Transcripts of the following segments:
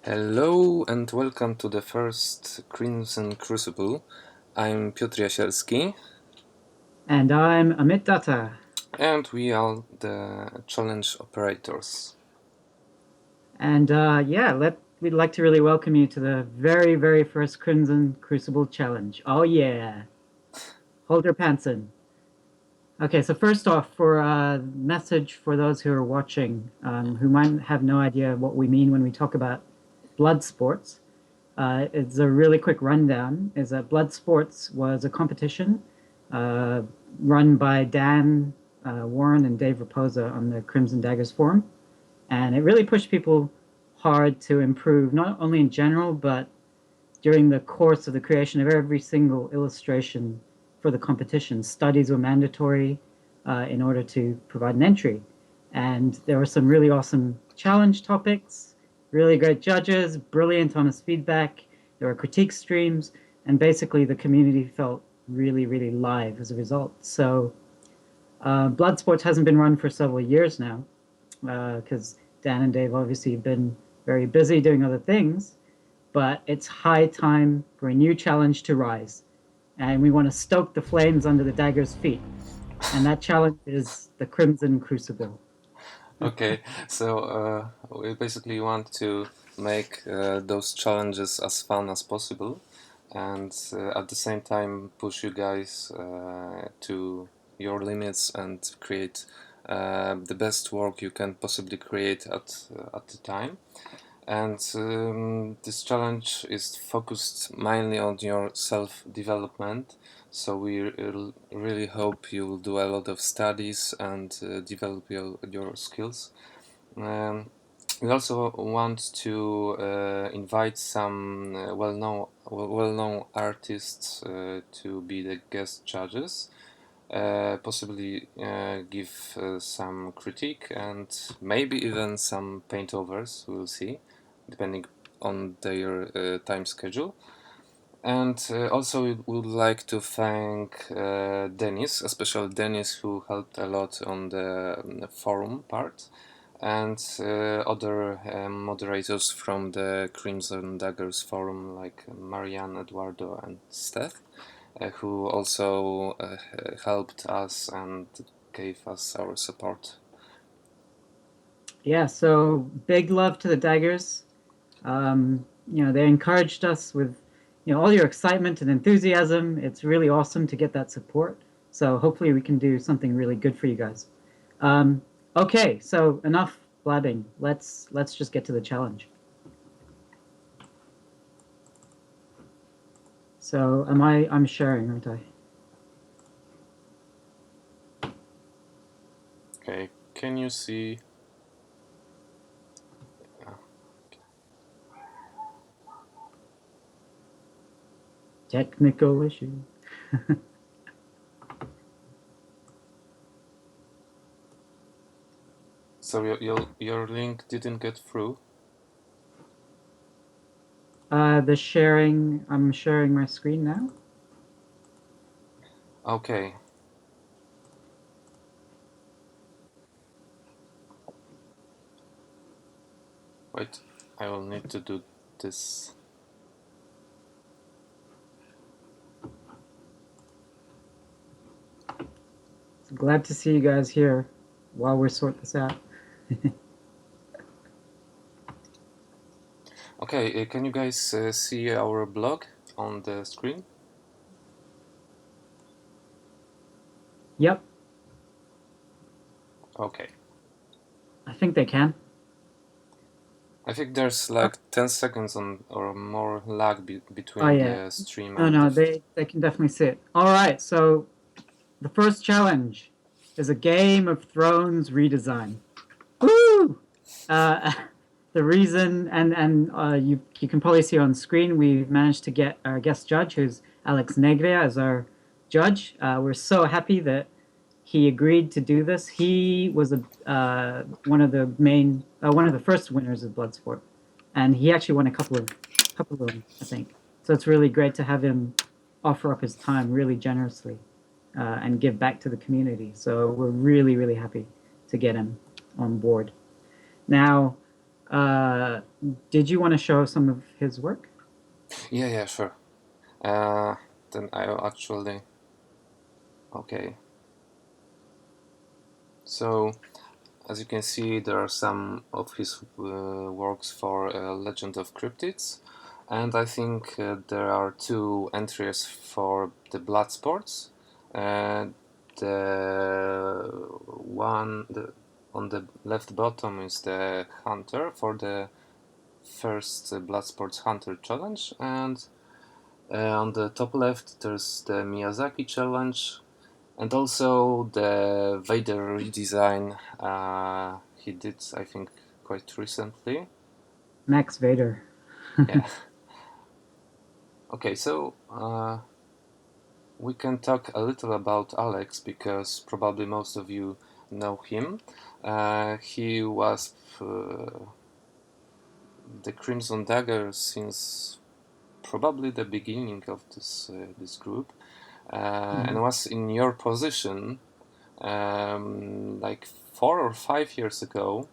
Hello and welcome to the first Crimson Crucible. I'm Piotr Jasielski And I'm Amit Datta. and we are the challenge operators. And we'd like to really welcome you to the very, very first Crimson Crucible Challenge. Oh, yeah. Hold your pants in. Okay, so first off, for a message for those who are watching who might have no idea what we mean when we talk about blood sports, it's a really quick rundown. Is that blood sports was a competition uh, run by Dan Warren and Dave Raposa on the Crimson Daggers forum. And it really pushed people hard to improve, not only in general, but during the course of the creation of every single illustration for the competition. Studies were mandatory in order to provide an entry. And there were some really awesome challenge topics, really great judges, brilliant honest feedback. There were critique streams, and basically the community felt really, really live as a result. So Bloodsports hasn't been run for several years now because Dan and Dave obviously have been very busy doing other things. But it's high time for a new challenge to rise. And we want to stoke the flames under the dagger's feet. And that challenge is the Crimson Crucible. Okay, so we basically want to make those challenges as fun as possible and at the same time push you guys to your limits and create the best work you can possibly create at the time. And this challenge is focused mainly on your self-development. So we really hope you will do a lot of studies and develop your skills. Um, we also want to invite some well-known artists to be the guest judges. Possibly give some critique and maybe even some paintovers. We'll see, depending on their time schedule. And also, we would like to thank Denis, especially Denis, who helped a lot on the forum part, and other moderators from the Crimson Daggers forum, like Marianne, Eduardo, and Steph, who also helped us and gave us our support. Yeah, so big love to the Daggers. They encouraged us with, all your excitement and enthusiasm. It's really awesome to get that support. So hopefully we can do something really good for you guys. Um, okay, so enough blabbing. Let's just get to the challenge. So I'm sharing, aren't I? Okay, can you see? Technical issue. So your link didn't get through. I'm sharing my screen now. Okay. Wait, I will need to do this. So glad to see you guys here while we sort this out. Okay, can you guys see our blog on the screen? Yep, Okay. I think they can. I think there's like 10 seconds on or more lag Oh between yeah. the stream No, and the. no, they can definitely see it. All right, so the first challenge is a Game of Thrones redesign. Woo! Uh, the reason, and you can probably see on screen, we've managed to get our guest judge, who's Alex Negria, as our judge. We're so happy that he agreed to do this. He was one of one of the first winners of Bloodsport, and he actually won a couple of them, I think. So it's really great to have him offer up his time really generously and give back to the community. So we're really, really happy to get him on board. Now, uh, did you want to show some of his work? Yeah, sure. Then I'll actually. Okay. So, as you can see, there are some of his works for Legend of Cryptids, and I think there are two entries for the Bloodsports. The one on the left bottom is the Hunter for the first Bloodsports Hunter challenge, and on the top left there's the Miyazaki challenge, and also the Vader redesign he did, I think, quite recently. Max Vader. Yeah. Okay, so we can talk a little about Alex because probably most of you know him. He was the Crimson Dagger since probably the beginning of this group, and was in your position like 4 or 5 years ago.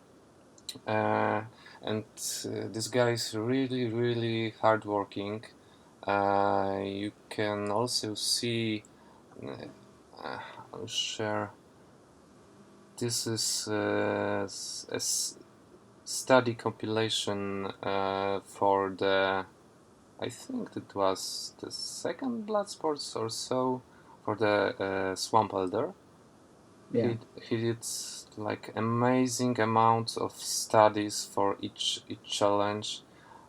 And this guy is really, really hardworking. You can also see, I'll share. This is a study compilation for the, I think it was the second Bloodsports or so, for the Swamp Elder. Yeah. He did like amazing amounts of studies for each challenge.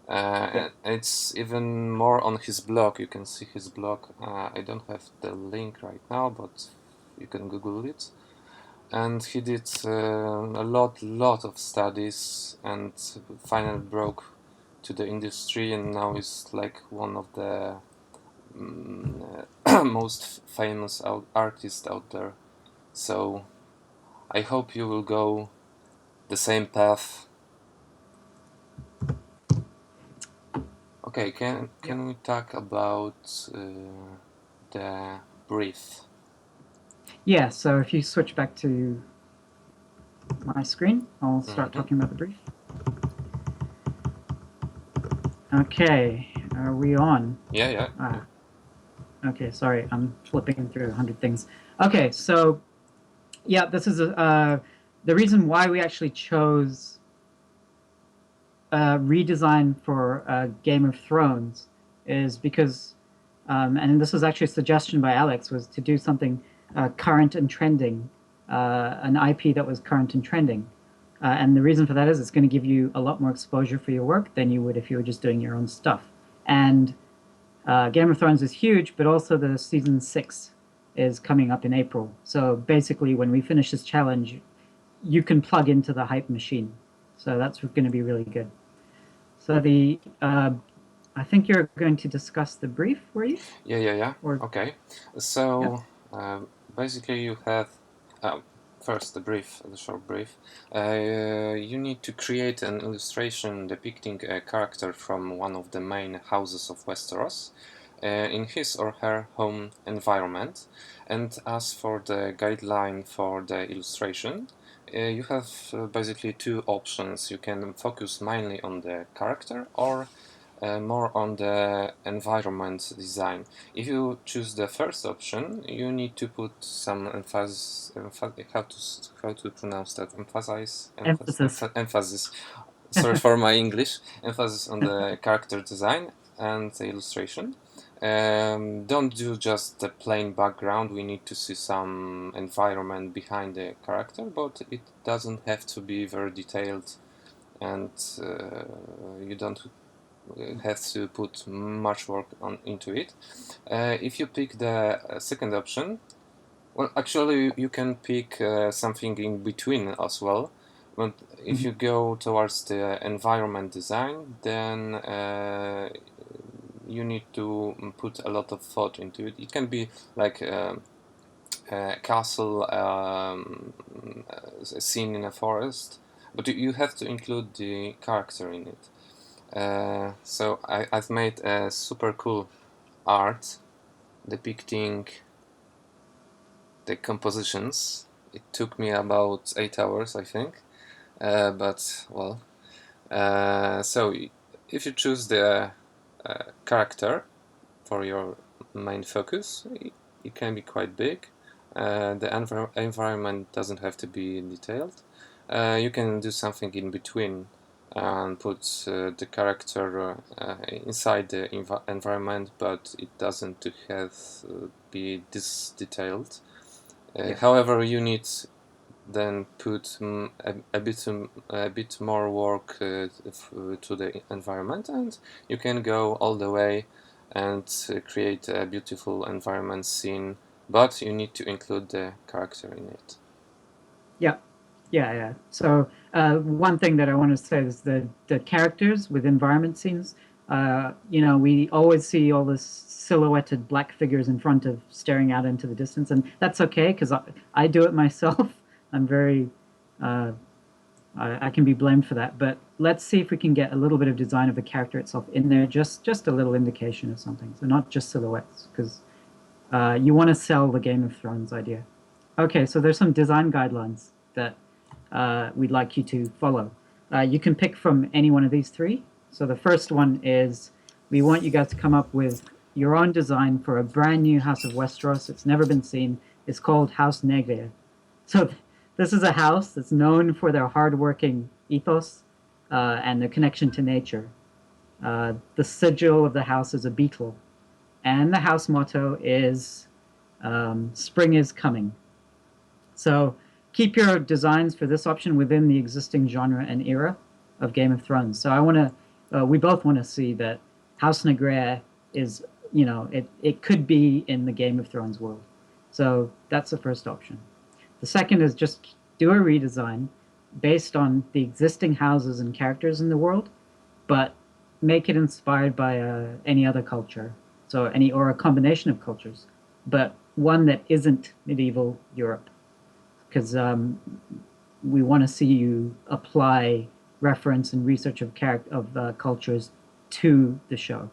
And it's even more on his blog. You can see his blog. I don't have the link right now, but you can Google it. And he did a lot of studies, and finally broke to the industry, and now is like one of the most famous artists out there. So I hope you will go the same path. Okay, can we talk about the brief? Yeah, so if you switch back to my screen, I'll start talking about the brief. Okay, are we on? Yeah. Okay, sorry, I'm flipping through 100 things. Okay, so yeah, this is the reason why we actually chose redesign for Game of Thrones is because, and this was actually a suggestion by Alex, was to do something current and trending, an IP that was current and trending. And the reason for that is it's going to give you a lot more exposure for your work than you would if you were just doing your own stuff. And Game of Thrones is huge, but also the season 6 is coming up in April. So basically, when we finish this challenge, you can plug into the hype machine. So that's going to be really good. So I think you're going to discuss the brief, were you? Yeah. Or, okay. So basically, you have first the short brief. You need to create an illustration depicting a character from one of the main houses of Westeros in his or her home environment. And as for the guideline for the illustration, you have basically two options. You can focus mainly on the character or more on the environment design. If you choose the first option, you need to put some emphasis. How to pronounce that? Emphasis. Sorry for my English. Emphasis on the character design and the illustration. Don't do just the plain background. We need to see some environment behind the character, but it doesn't have to be very detailed, and you don't have to put much work into it. If you pick the second option, well, actually you can pick something in between as well. But if you go towards the environment design, then you need to put a lot of thought into it. It can be like a castle, a scene in a forest, but you have to include the character in it. So I've made a super cool art depicting the compositions. It took me about 8 hours, I think, but well, So if you choose the character for your main focus, it can be quite big. The environment doesn't have to be detailed. You can do something in between and put the character inside the environment, but it doesn't have be this detailed. Yeah. However, you need then put a bit more work to the environment, and you can go all the way and create a beautiful environment scene, but you need to include the character in it. Yeah, yeah. So one thing that I want to say is the characters with environment scenes. We always see all this silhouetted black figures in front of staring out into the distance, and that's okay because I do it myself. I'm very uh, I can be blamed for that. But let's see if we can get a little bit of design of the character itself in there, just a little indication of something. So not just silhouettes, because you want to sell the Game of Thrones idea. Okay, so there's some design guidelines that we'd like you to follow. You can pick from any one of these three. So the first one is we want you guys to come up with your own design for a brand new House of Westeros. It's never been seen. It's called House Negre. So this is a house that's known for their hardworking ethos and their connection to nature. The sigil of the house is a beetle, and the house motto is "Spring is coming." So keep your designs for this option within the existing genre and era of Game of Thrones. So we both want to see that House Negre is, it could be in the Game of Thrones world. So that's the first option. The second is just do a redesign based on the existing houses and characters in the world, but make it inspired by any other culture. So or a combination of cultures, but one that isn't medieval Europe, because we want to see you apply reference and research of cultures to the show.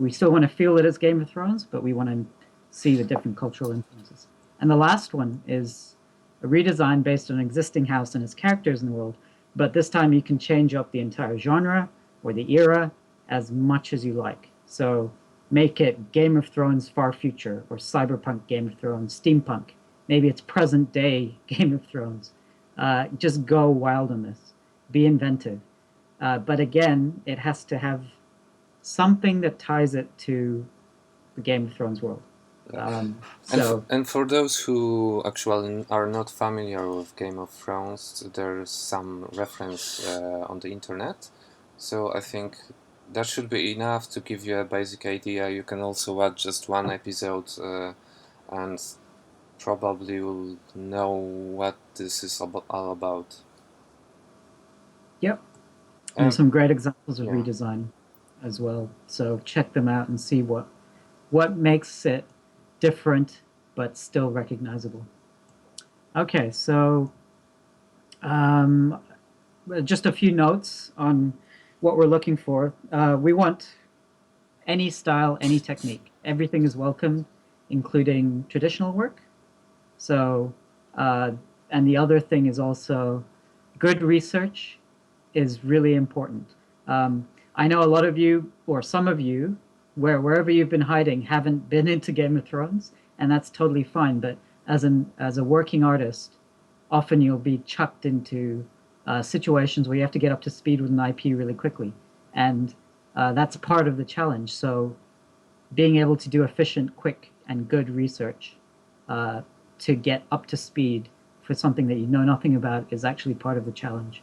We still want to feel it as Game of Thrones, but we want to see the different cultural influences. And the last one is a redesign based on an existing house and its characters in the world, but this time you can change up the entire genre or the era as much as you like. So make it Game of Thrones Far Future or Cyberpunk Game of Thrones, Steampunk. Maybe it's present day Game of Thrones. Just go wild on this. Be inventive. But again, it has to have something that ties it to the Game of Thrones world. And for those who actually are not familiar with Game of Thrones, there's some reference on the internet. So I think that should be enough to give you a basic idea. You can also watch just one episode and probably will know what this is all about. Yep. There's some great examples of redesign as well. So check them out and see what makes it different but still recognizable. Okay, so just a few notes on what we're looking for. We want any style, any technique. Everything is welcome, including traditional work. So, and the other thing is also good research is really important. I know a lot of you, or some of you, wherever you've been hiding, haven't been into Game of Thrones, and that's totally fine. But as a working artist, often you'll be chucked into situations where you have to get up to speed with an IP really quickly, and that's part of the challenge. So, being able to do efficient, quick, and good research to get up to speed for something that you know nothing about is actually part of the challenge.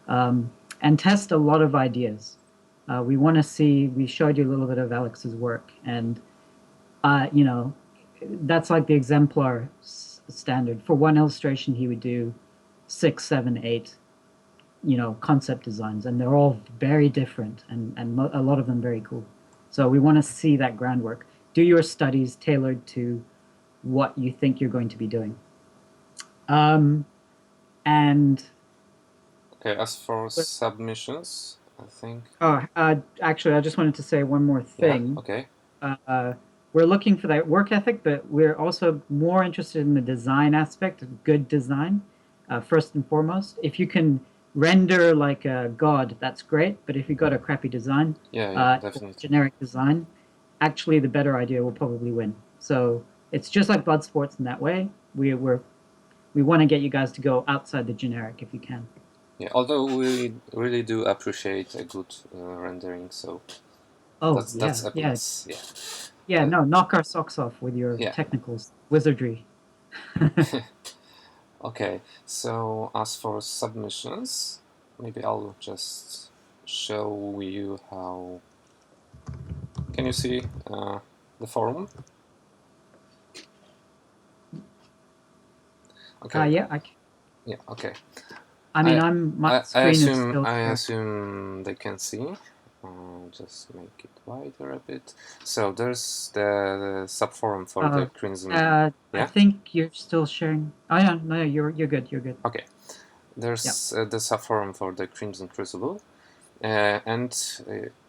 And test a lot of ideas. We want to see, we showed you a little bit of Alex's work, and, that's like the exemplar standard. For one illustration, he would do 6, 7, 8, concept designs, and they're all very different, and a lot of them very cool. So we want to see that groundwork. Do your studies tailored to what you think you're going to be doing. And okay, as for submissions, I think. Actually, I just wanted to say one more thing. Yeah, okay. We're looking for that work ethic, but we're also more interested in the design aspect of good design, first and foremost. If you can render like a god, that's great. But if you got a crappy design, Yeah, or definitely. generic design, actually the better idea will probably win. So it's just like Blood Sports in that way. We want to get you guys to go outside the generic if you can. Yeah, although we really do appreciate a good rendering, so Oh that's yeah, a yeah, plus. Yeah. yeah. No, knock our socks off with your Yeah. technicals, wizardry. Okay, so as for submissions, maybe I'll just show you how. Can you see the forum? Okay. Yeah, Yeah. Okay. I mean, I my I screen is assume still I there. assume they can see. Just make it wider a bit. So there's the subforum for the Uh, Crimson. I Yeah. think you're still sharing. Oh yeah, no, you're good. You're good. Okay. Yeah. There's the subforum for the Crimson Crucible, and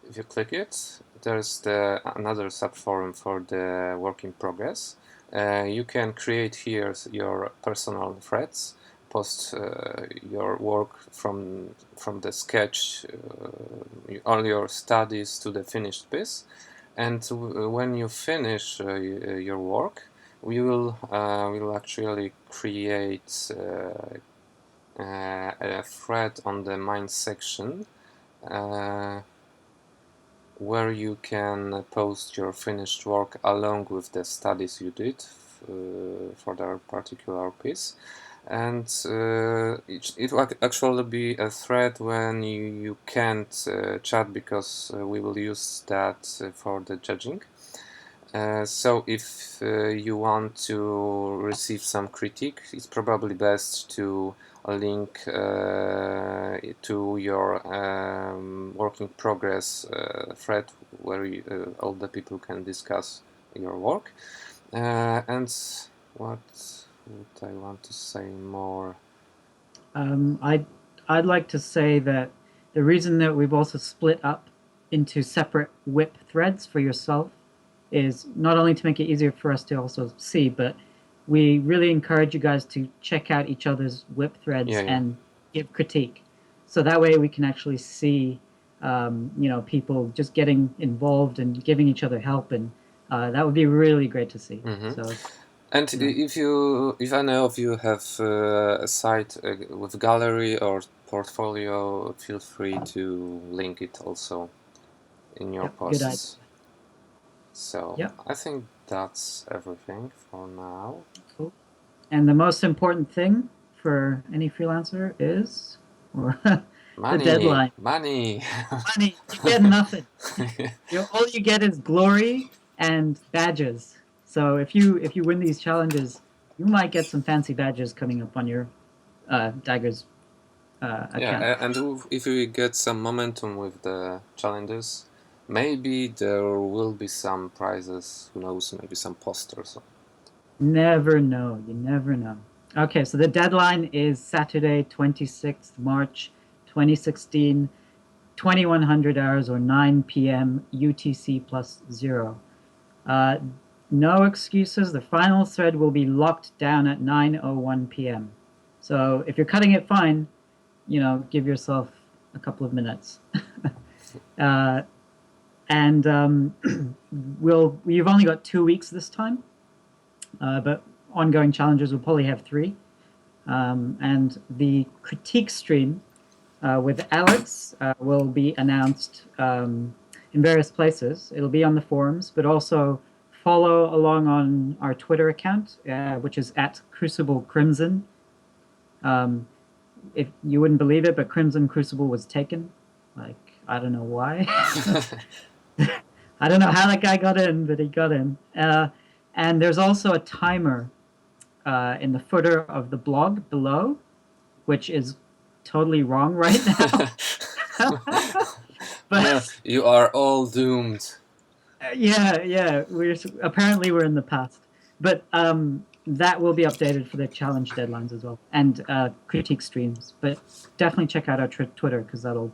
if you click it, there's another subforum for the work in progress. You can create here your personal threads, post your work from the sketch, all your studies to the finished piece, and when you finish your work, we will actually create a thread on the main section uh, where you can post your finished work along with the studies you did for that particular piece. And it will actually be a thread when you can't chat, because we will use that for the judging. So if you want to receive some critique, it's probably best to link to your work in progress thread where all the people can discuss your work. And what would I want to say more? I'd like to say that the reason that we've also split up into separate whip threads for yourself is not only to make it easier for us to also see, but we really encourage you guys to check out each other's whip threads Yeah. and give critique. So that way we can actually see, people just getting involved and giving each other help, and that would be really great to see. Mm-hmm. So, And you know, if any of you have a site with gallery or portfolio, feel free to link it also in your yep, good idea. posts. So Yep, I think that's everything for now. cool. And the most important thing for any freelancer is, or the Money, deadline. money. Money. You get nothing. All you get is glory and badges. So if you win these challenges, you might get some fancy badges coming up on your Daggers account. Yeah, and if we get some momentum with the challenges, maybe there will be some prizes. Who knows? Maybe some posters. Never know. You never know. Okay, so the deadline is Saturday, 26th March, 2016, 2100 hours or 9 p.m. UTC plus 0. Uh, no excuses. The final thread will be locked down at 9:01 p.m. So if you're cutting it fine, give yourself a couple of minutes. uh, and you've only got 2 weeks this time, but ongoing challenges will probably have 3. And the critique stream with Alex will be announced in various places. It'll be on the forums, but also follow along on our Twitter account, which is at Crucible Crimson. If you wouldn't believe it, but Crimson Crucible was taken. Like, I don't know why. I don't know how that guy got in, but he got in. And there's also a timer in the footer of the blog below, which is totally wrong right now. But You are all doomed. yeah, we're in the past, but that will be updated for the challenge deadlines as well, and critique streams. But definitely check out our Twitter, because that'll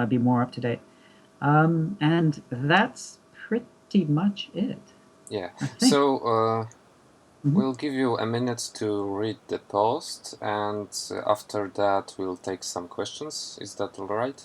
be more up to date. And that's pretty much it. Yeah. I think. So Mhm. We'll give you a minute to read the post, and after that we'll take some questions. Is that all right?